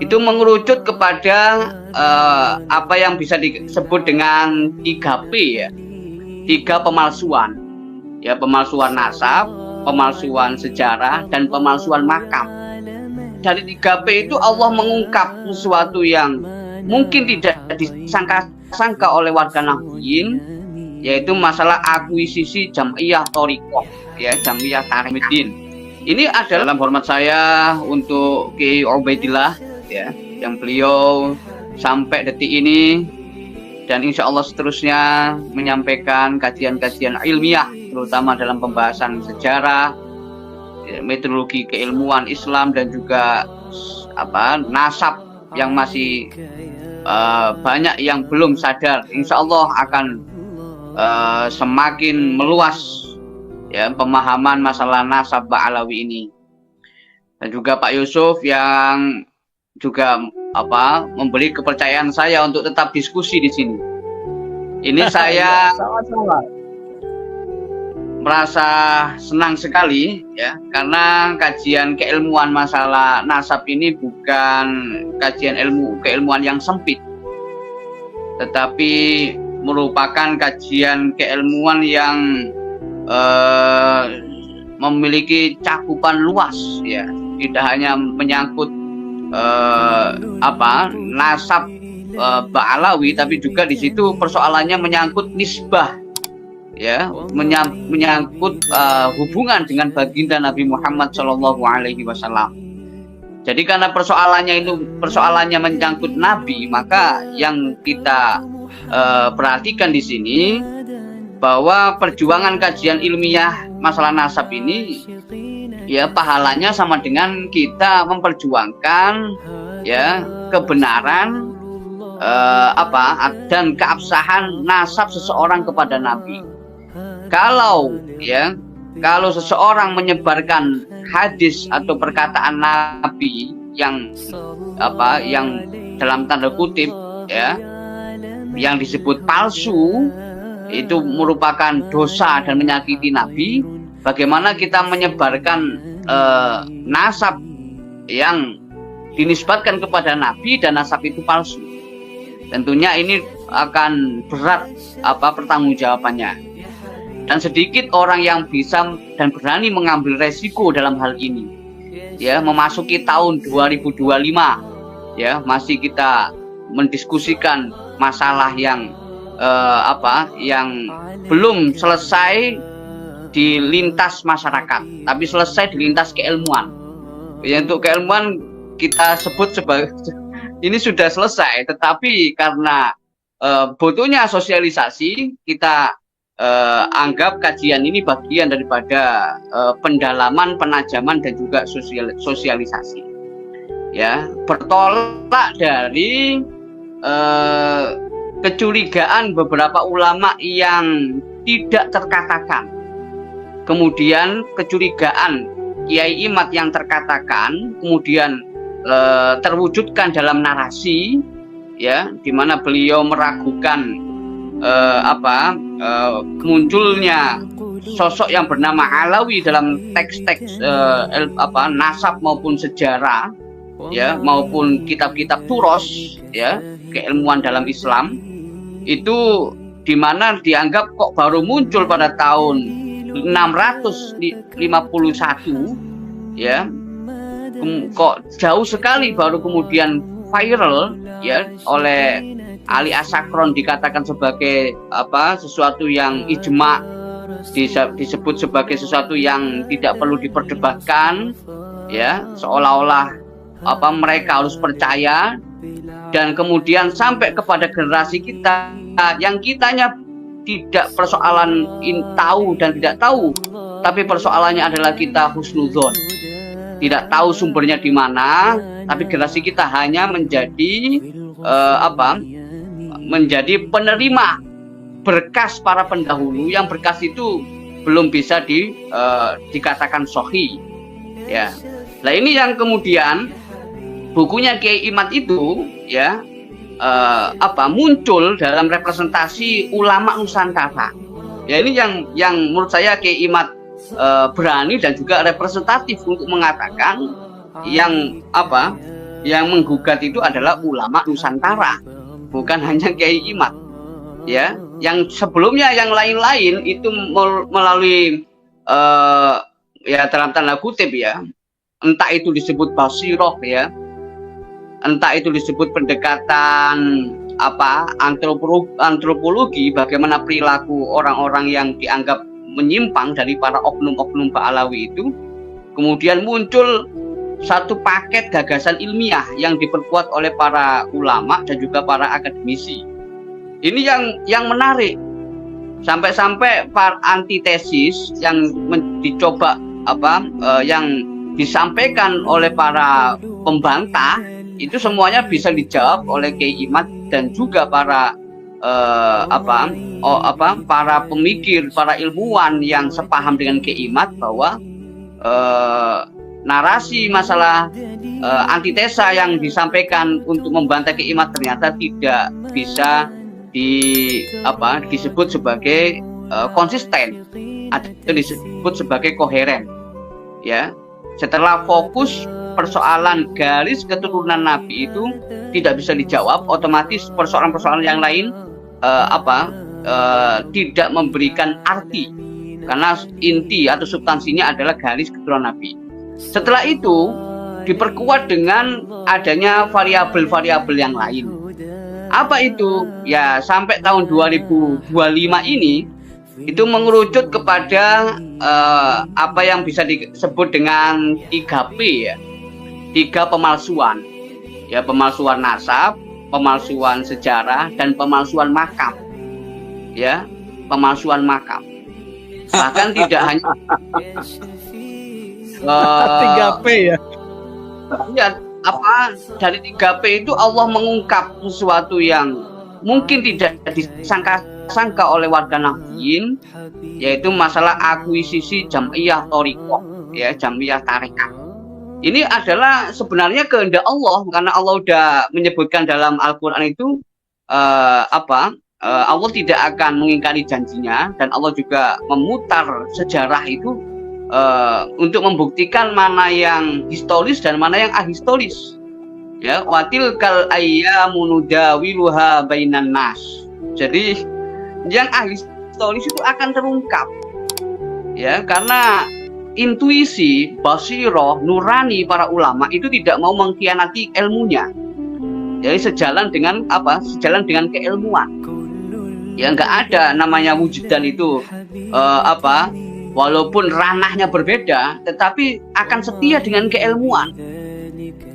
itu mengerucut kepada apa yang bisa disebut dengan 3P ya. 3 pemalsuan. Ya, pemalsuan nasab, pemalsuan sejarah, dan pemalsuan makam. Dari 3P itu Allah mengungkap sesuatu yang mungkin tidak disangka-sangka oleh warga Nahdliyin, yaitu masalah akuisisi Jam'iyah Thariqah, ya, Jam'iyah Tariqatin. Ini adalah dalam hormat saya untuk Kiai Ubaidillah, ya, yang beliau sampai detik ini dan insya Allah seterusnya menyampaikan kajian-kajian ilmiah, terutama dalam pembahasan sejarah, metodologi keilmuan Islam, dan juga nasab yang masih banyak yang belum sadar. Insya Allah akan semakin meluas ya pemahaman masalah nasab Ba'alawi ini. Dan juga Pak Yusuf yang juga memberi kepercayaan saya untuk tetap diskusi di sini. Ini saya merasa senang sekali ya, karena kajian keilmuan masalah nasab ini bukan kajian keilmuan yang sempit, tetapi merupakan kajian keilmuan yang memiliki cakupan luas ya, tidak hanya menyangkut nasab Ba'alawi, tapi juga di situ persoalannya menyangkut nisbah ya, menyangkut hubungan dengan baginda Nabi Muhammad SAW. Jadi karena persoalannya menyangkut Nabi, maka yang kita perhatikan di sini bahwa perjuangan kajian ilmiah masalah nasab ini ya pahalanya sama dengan kita memperjuangkan ya kebenaran dan keabsahan nasab seseorang kepada Nabi. Kalau seseorang menyebarkan hadis atau perkataan Nabi yang dalam tanda kutip ya, yang disebut palsu, itu merupakan dosa dan menyakiti Nabi. Bagaimana kita menyebarkan nasab yang dinisbatkan kepada Nabi dan nasab itu palsu? Tentunya ini akan berat pertanggungjawabannya. Dan sedikit orang yang bisa dan berani mengambil resiko dalam hal ini. Ya, memasuki tahun 2025 ya, masih kita mendiskusikan masalah yang yang belum selesai di lintas masyarakat, tapi selesai di lintas keilmuan. Ya, untuk keilmuan kita sebut sebagai ini sudah selesai, tetapi karena butuhnya sosialisasi, kita anggap kajian ini bagian daripada pendalaman, penajaman, dan juga sosialisasi. Ya, bertolak dari kecurigaan beberapa ulama yang tidak terkatakan, kemudian kecurigaan Kiai Imad yang terkatakan, kemudian terwujudkan dalam narasi, ya, di mana beliau meragukan munculnya sosok yang bernama Alawi dalam teks-teks nasab maupun sejarah, ya, maupun kitab-kitab turos, ya, keilmuan dalam Islam, itu di mana dianggap kok baru muncul pada tahun 651, ya, kok jauh sekali baru kemudian viral ya oleh Ali Asakron, dikatakan sebagai sesuatu yang ijma, disebut sebagai sesuatu yang tidak perlu diperdebatkan, ya, seolah-olah mereka harus percaya, dan kemudian sampai kepada generasi kita yang kitanya tidak persoalan tahu dan tidak tahu, tapi persoalannya adalah kita husnudzon, tidak tahu sumbernya di mana, tapi generasi kita hanya menjadi menjadi penerima berkas para pendahulu, yang berkas itu belum bisa dikatakan sahih, ya. Nah, ini yang kemudian bukunya Kiai Imad itu ya muncul dalam representasi ulama Nusantara. Ya, ini yang menurut saya Kiai Imad berani dan juga representatif untuk mengatakan yang yang menggugat itu adalah ulama Nusantara, bukan hanya Kiai Imad. Ya, yang sebelumnya yang lain-lain itu melalui ya dalam tanda kutip ya, entah itu disebut basiroh ya, entah itu disebut pendekatan antropologi, bagaimana perilaku orang-orang yang dianggap menyimpang dari para oknum-oknum Ba'alawi itu, kemudian muncul satu paket gagasan ilmiah yang diperkuat oleh para ulama dan juga para akademisi. Ini yang menarik, sampai-sampai para antitesis yang dicoba yang disampaikan oleh para pembantah itu semuanya bisa dijawab oleh Kiai Imad dan juga para para pemikir, para ilmuwan yang sepaham dengan Kiai Imad, bahwa narasi masalah antitesa yang disampaikan untuk membantah Kiai Imad ternyata tidak bisa disebut sebagai konsisten atau disebut sebagai koheren. Ya, setelah fokus persoalan garis keturunan Nabi itu tidak bisa dijawab, otomatis persoalan-persoalan yang lain tidak memberikan arti, karena inti atau substansinya adalah garis keturunan Nabi. Setelah itu diperkuat dengan adanya variabel-variabel yang lain. Apa itu? Ya, sampai tahun 2025 ini itu mengerucut kepada apa yang bisa disebut dengan 3P ya. 3 pemalsuan. Ya, pemalsuan nasab, pemalsuan sejarah, dan pemalsuan makam. Ya, pemalsuan makam. Bahkan tidak hanya 3P ya. Ya, dari 3P itu Allah mengungkap sesuatu yang mungkin tidak disangka-sangka oleh warga Nahdien, yaitu masalah akuisisi jam'iyah thariqah, ya, jam'iyah tarekat. Ini adalah sebenarnya kehendak Allah, karena Allah sudah menyebutkan dalam Al-Quran itu Allah tidak akan mengingkari janjinya, dan Allah juga memutar sejarah itu untuk membuktikan mana yang historis dan mana yang ahistoris. Ya, watil kal ayyamu nudawiluha bainan nas. Jadi yang ahistoris itu akan terungkap. Ya, karena intuisi, basiroh, nurani para ulama itu tidak mau mengkhianati ilmunya. Jadi sejalan dengan keilmuan. Ya, nggak ada namanya wujudan itu walaupun ranahnya berbeda, tetapi akan setia dengan keilmuan.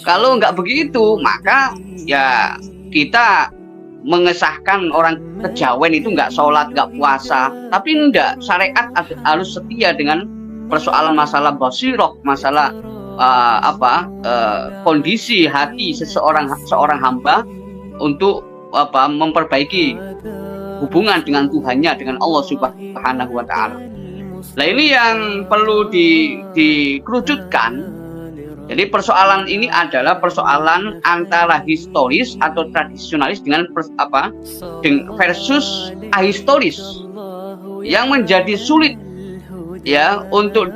Kalau nggak begitu, maka ya kita mengesahkan orang kejawen itu nggak sholat, nggak puasa, tapi enggak, syariat harus setia dengan persoalan masalah basiroh, masalah kondisi hati seorang hamba untuk memperbaiki hubungan dengan Tuhannya, dengan Allah Subhanahu wa Ta'ala. Nah, ini yang perlu dikerucutkan. Jadi persoalan ini adalah persoalan antara historis atau tradisionalis dengan versus ahistoris, yang menjadi sulit ya untuk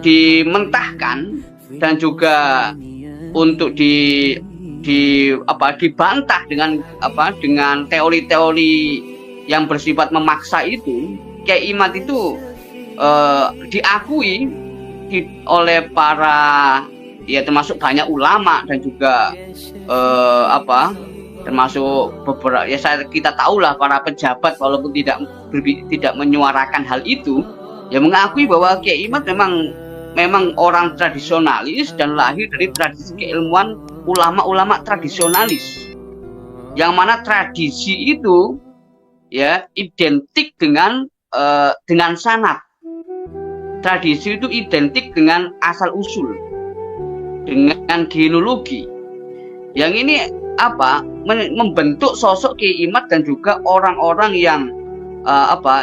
dimentahkan dan juga untuk dibantah dengan teori-teori yang bersifat memaksa itu. Kiai Imad itu diakui oleh para, ya, termasuk banyak ulama dan juga termasuk beberapa, ya, kita tahulah para pejabat, walaupun tidak menyuarakan hal itu, ya, mengakui bahwa Kiai Imad memang orang tradisionalis dan lahir dari tradisi keilmuan ulama-ulama tradisionalis, yang mana tradisi itu ya identik dengan sanad. Tradisi itu identik dengan asal usul, dengan genealogi. Yang ini membentuk sosok Kiai Imad dan juga orang-orang yang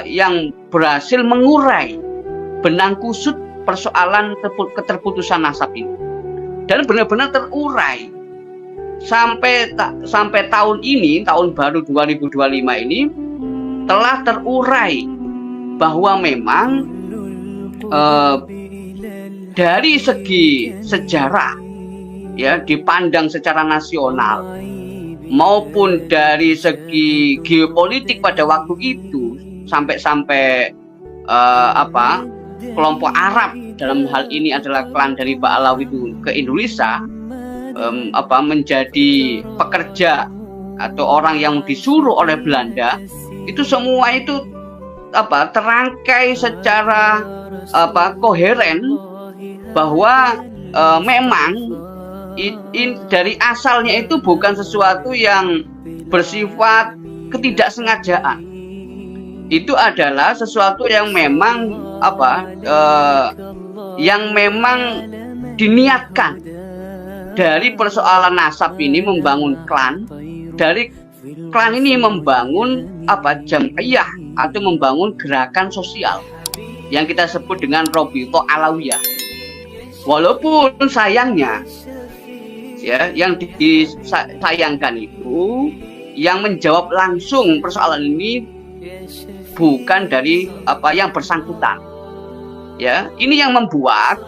yang berhasil mengurai benang kusut persoalan keterputusan nasab ini, dan benar-benar terurai sampai tahun ini, tahun baru 2025 ini telah terurai bahwa memang dari segi sejarah ya dipandang secara nasional maupun dari segi geopolitik pada waktu itu sampai kelompok Arab dalam hal ini adalah klan dari Ba'alawi itu ke Indonesia menjadi pekerja atau orang yang disuruh oleh Belanda, itu semua itu terangkai secara koheren bahwa memang dari asalnya itu bukan sesuatu yang bersifat ketidaksengajaan. Itu adalah sesuatu yang memang yang memang diniatkan dari persoalan nasab ini membangun klan, dari klan ini membangun jam'iyah atau membangun gerakan sosial yang kita sebut dengan Robito Alawiyah. Walaupun sayangnya ya yang disayangkan itu yang menjawab langsung persoalan ini bukan dari yang bersangkutan. Ya, ini yang membuat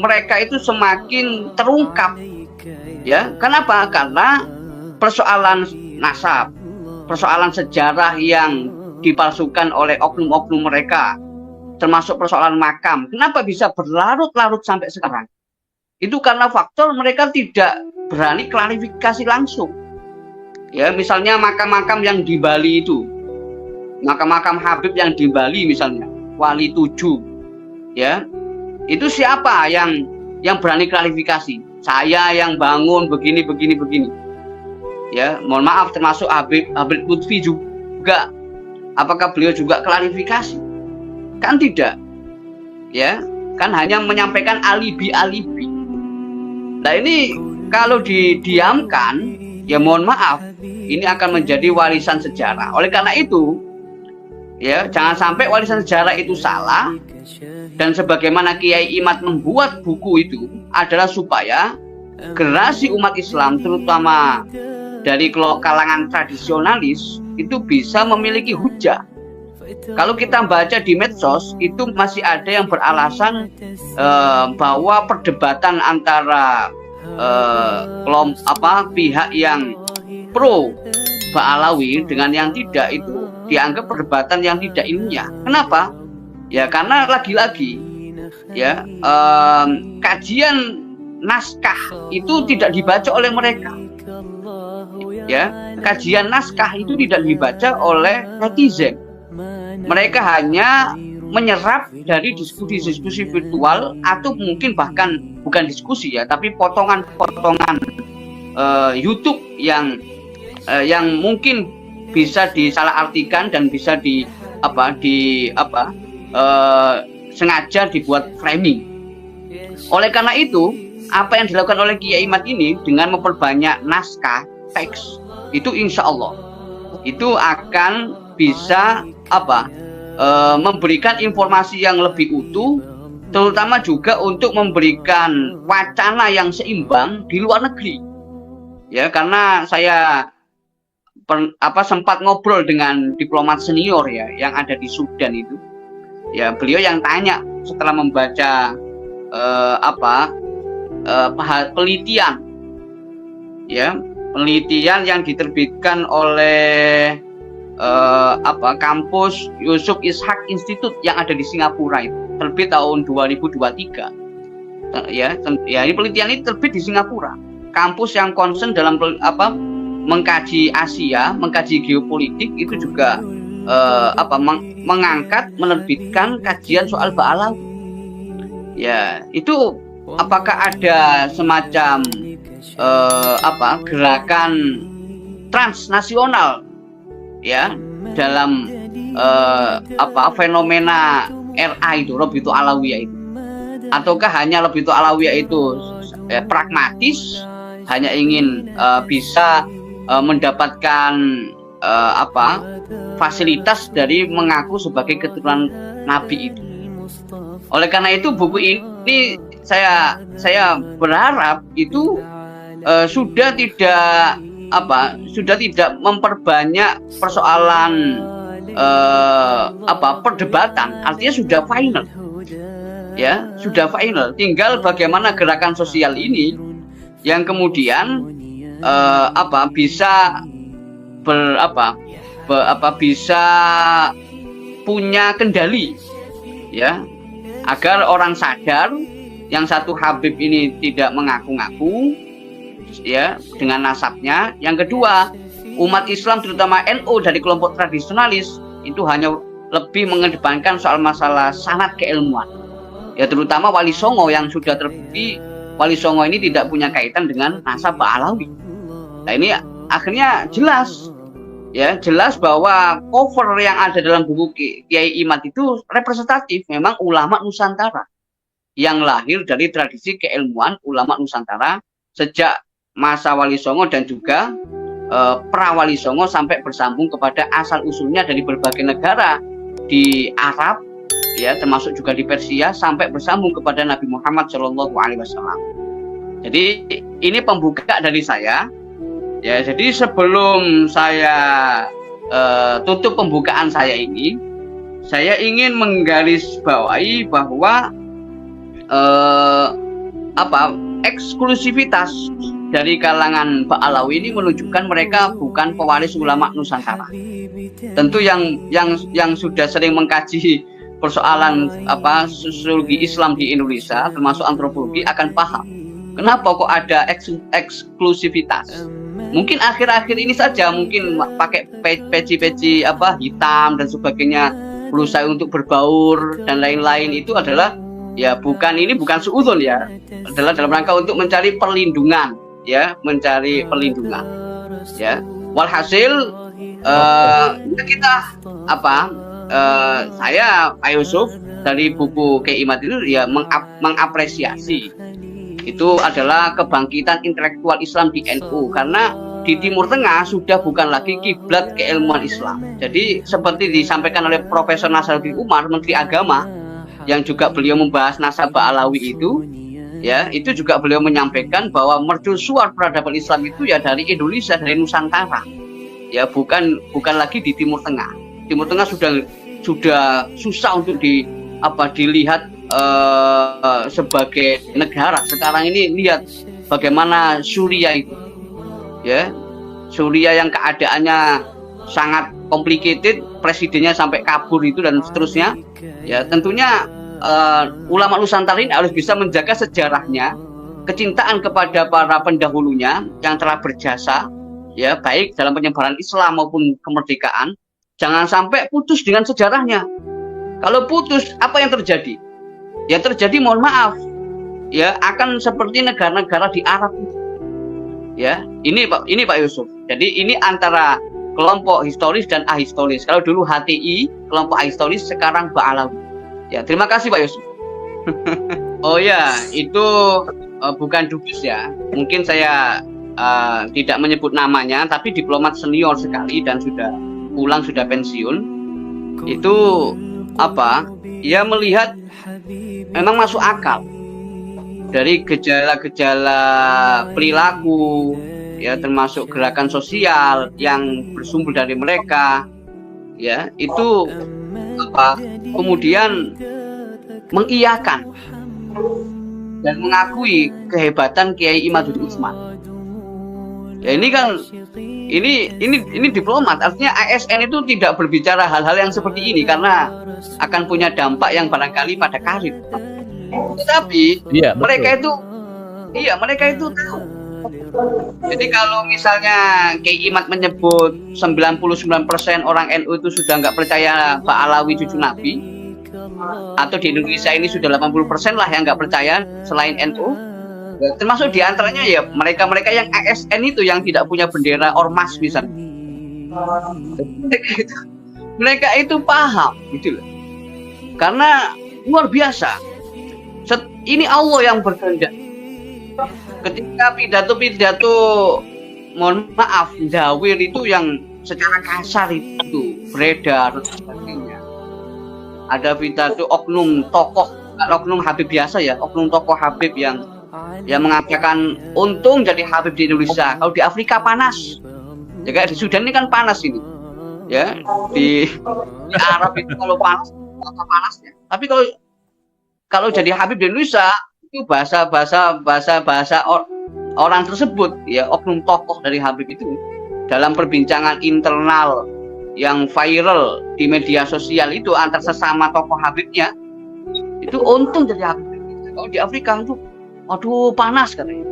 mereka itu semakin terungkap. Ya, kenapa? Karena persoalan nasab, persoalan sejarah yang dipalsukan oleh oknum-oknum mereka, termasuk persoalan makam. Kenapa bisa berlarut-larut sampai sekarang? Itu karena faktor mereka tidak berani klarifikasi langsung. Ya, misalnya makam-makam yang di Bali itu, makam-makam Habib yang di Bali misalnya, Wali 7, ya, itu siapa yang berani klarifikasi? Saya yang bangun begini. Ya, mohon maaf, termasuk Habib Lutfi juga. Apakah beliau juga klarifikasi? Kan tidak. Ya, kan hanya menyampaikan alibi-alibi. Nah, ini kalau didiamkan, ya mohon maaf, ini akan menjadi warisan sejarah. Oleh karena itu, ya jangan sampai warisan sejarah itu salah. Dan sebagaimana Kiai Imad membuat buku itu adalah supaya generasi umat Islam, terutama dari kalangan tradisionalis, itu bisa memiliki hujah. Kalau kita baca di medsos, itu masih ada yang beralasan bahwa perdebatan antara pihak yang pro Ba'alawi dengan yang tidak itu dianggap perdebatan yang tidak ilmiah. Kenapa? Ya karena lagi-lagi ya kajian naskah itu tidak dibaca oleh mereka. Ya, kajian naskah itu tidak dibaca oleh netizen. Mereka hanya menyerap dari diskusi-diskusi virtual atau mungkin bahkan bukan diskusi ya, tapi potongan-potongan YouTube yang mungkin bisa disalahartikan dan bisa sengaja dibuat framing. Oleh karena itu, apa yang dilakukan oleh Kiai Imad ini dengan memperbanyak naskah teks itu insya Allah itu akan bisa memberikan informasi yang lebih utuh, terutama juga untuk memberikan wacana yang seimbang di luar negeri. Ya, karena saya sempat ngobrol dengan diplomat senior ya yang ada di Sudan itu. Ya, beliau yang tanya setelah membaca penelitian yang diterbitkan oleh kampus Yusuf Ishak Institute yang ada di Singapura itu, terbit tahun 2023. Ya, ini penelitian ini terbit di Singapura. Kampus yang concern dalam mengkaji Asia, mengkaji geopolitik itu juga menerbitkan kajian soal Ba'alawi. Ya, itu apakah ada semacam gerakan transnasional ya dalam fenomena RA itu, Robito Alawiyah itu, ataukah hanya Robito Alawiyah itu pragmatis, hanya ingin bisa mendapatkan fasilitas dari mengaku sebagai keturunan Nabi itu. Oleh karena itu buku ini saya berharap itu sudah tidak memperbanyak persoalan perdebatan, artinya sudah final. ya sudah final. Tinggal bagaimana gerakan sosial ini yang kemudian bisa bisa punya kendali, ya, agar orang sadar yang satu Habib ini tidak mengaku-ngaku, ya, dengan nasabnya. Yang kedua, umat Islam terutama NU dari kelompok tradisionalis itu hanya lebih mengedepankan soal masalah sanad keilmuan, ya, terutama Wali Songo yang sudah terbukti Wali Songo ini tidak punya kaitan dengan nasab Ba'alawi. Nah, ini akhirnya jelas bahwa cover yang ada dalam buku Kiai Imad itu representatif memang ulama Nusantara yang lahir dari tradisi keilmuan ulama Nusantara sejak masa Wali Songo dan juga pra Wali Songo sampai bersambung kepada asal usulnya dari berbagai negara di Arab, ya, termasuk juga di Persia sampai bersambung kepada Nabi Muhammad SAW. Jadi ini pembuka dari saya, ya. Jadi sebelum saya tutup pembukaan saya ini, saya ingin menggarisbawahi bahwa eksklusivitas dari kalangan Ba'alawi ini menunjukkan mereka bukan pewaris ulama Nusantara. Tentu yang sudah sering mengkaji persoalan sosiologi Islam di Indonesia, termasuk antropologi, akan paham kenapa kok ada eksklusivitas. Mungkin akhir-akhir ini saja, mungkin pakai peci-peci hitam dan sebagainya, berusaha untuk berbaur dan lain-lain, itu adalah, ya, bukan suudzon, ya, adalah dalam rangka untuk mencari perlindungan, ya, ya. Walhasil saya Pak Yusuf dari buku Kiai Imad itu, ya, mengapresiasi itu adalah kebangkitan intelektual Islam di NU, karena di Timur Tengah sudah bukan lagi kiblat keilmuan Islam. Jadi seperti disampaikan oleh Profesor Nasaruddin Umar, Menteri Agama, yang juga beliau membahas nasab Ba'alawi itu, ya, itu juga beliau menyampaikan bahwa mercusuar peradaban Islam itu, ya, dari Indonesia, dari Nusantara, ya, bukan lagi di Timur Tengah. Timur Tengah sudah susah untuk dilihat sebagai negara. Sekarang ini lihat bagaimana Suriah itu, ya, Suriah yang keadaannya sangat complicated, presidennya sampai kabur itu dan seterusnya, ya. Tentunya ulama Nusantara ini harus bisa menjaga sejarahnya, kecintaan kepada para pendahulunya yang telah berjasa, ya, baik dalam penyebaran Islam maupun kemerdekaan. Jangan sampai putus dengan sejarahnya. Kalau putus, apa yang terjadi? Ya, terjadi, mohon maaf, ya, akan seperti negara-negara di Arab, ya. Ini Pak Yusuf. Jadi ini antara kelompok historis dan ahistoris. Kalau dulu HTI kelompok ahistoris, sekarang Ba'alawi. Ya, terima kasih Pak Yusuf. Oh ya, itu bukan dubes, ya. Mungkin saya tidak menyebut namanya, tapi diplomat senior sekali dan sudah pulang, sudah pensiun. Itu ia melihat memang masuk akal dari gejala-gejala perilaku, ya, termasuk gerakan sosial yang bersumber dari mereka, ya, itu kemudian mengiyakan dan mengakui kehebatan Kiai Imaduddin Usman. Ya, ini kan ini diplomat, artinya ASN itu tidak berbicara hal-hal yang seperti ini karena akan punya dampak yang barangkali pada karir. Tetapi iya, mereka itu tahu. Jadi kalau misalnya Kiai Imad menyebut 99% orang NU itu sudah nggak percaya Ba'alawi cucu Nabi, atau di Indonesia ini sudah 80% lah yang nggak percaya selain NU, termasuk diantaranya, ya, mereka-mereka yang ASN itu yang tidak punya bendera ormas misalnya. Mereka itu paham, gitu loh. Karena luar biasa. Ini Allah yang berkehendak. Ketika pidato, mohon maaf, dawir itu yang secara kasar itu beredar dan sebagainya. Ada pidato oknum Habib biasa, ya, oknum tokoh Habib yang mengatakan untung jadi Habib di Indonesia. Kalau di Afrika panas, ya, kayak di Sudan ini kan panas ini, ya, di Arab itu kalau panas, apa panasnya. Tapi kalau kalau jadi Habib di Indonesia itu bahasa orang tersebut ya, oknum tokoh dari Habib itu dalam perbincangan internal yang viral di media sosial itu antar sesama tokoh Habibnya itu untung jadi Habib. Kalau di Afrika itu aduh panas katanya.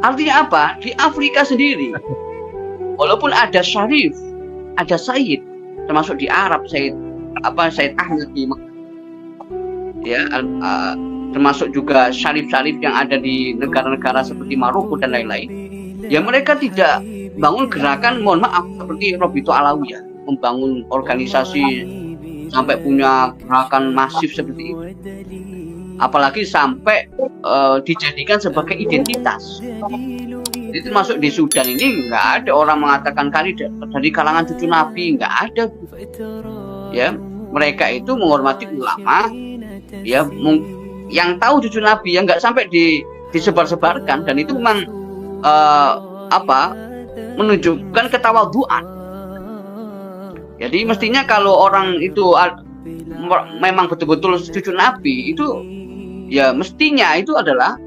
Artinya apa? Di Afrika sendiri walaupun ada Syarif, ada Sayyid, termasuk di Arab Sayyid Ahmad di Mekah, ya, termasuk juga syarif-syarif yang ada di negara-negara seperti Maroko dan lain-lain. Ya mereka tidak bangun gerakan, mohon maaf, seperti Robito Alawiyah, membangun organisasi sampai punya gerakan masif seperti itu. Apalagi sampai dijadikan sebagai identitas. Jadi termasuk di Sudan ini nggak ada orang mengatakan kali dari kalangan cucu Nabi, nggak ada. Ya, mereka itu menghormati ulama, ya, yang tahu cucu Nabi, yang nggak sampai disebar-sebarkan, dan itu memang menunjukkan ketawaduan. Jadi mestinya kalau orang itu memang betul-betul cucu Nabi itu, ya mestinya itu adalah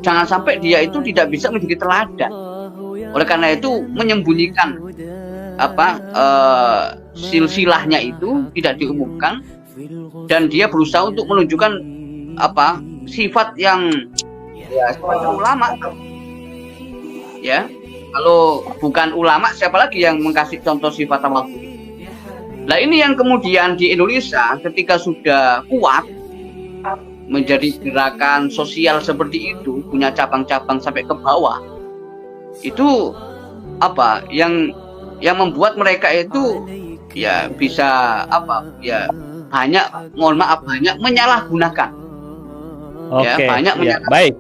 jangan sampai dia itu tidak bisa menjadi teladan. Oleh karena itu menyembunyikan silsilahnya itu tidak diumumkan, dan dia berusaha untuk menunjukkan sifat yang ya seperti ulama. Ya, kalau bukan ulama siapa lagi yang mengkasih contoh sifat tawadhu? Nah ini yang kemudian di Indonesia ketika sudah kuat menjadi gerakan sosial seperti itu, punya cabang-cabang sampai ke bawah, itu yang membuat mereka itu ya bisa banyak menyalahgunakan. Oke, Ya, banyak baik.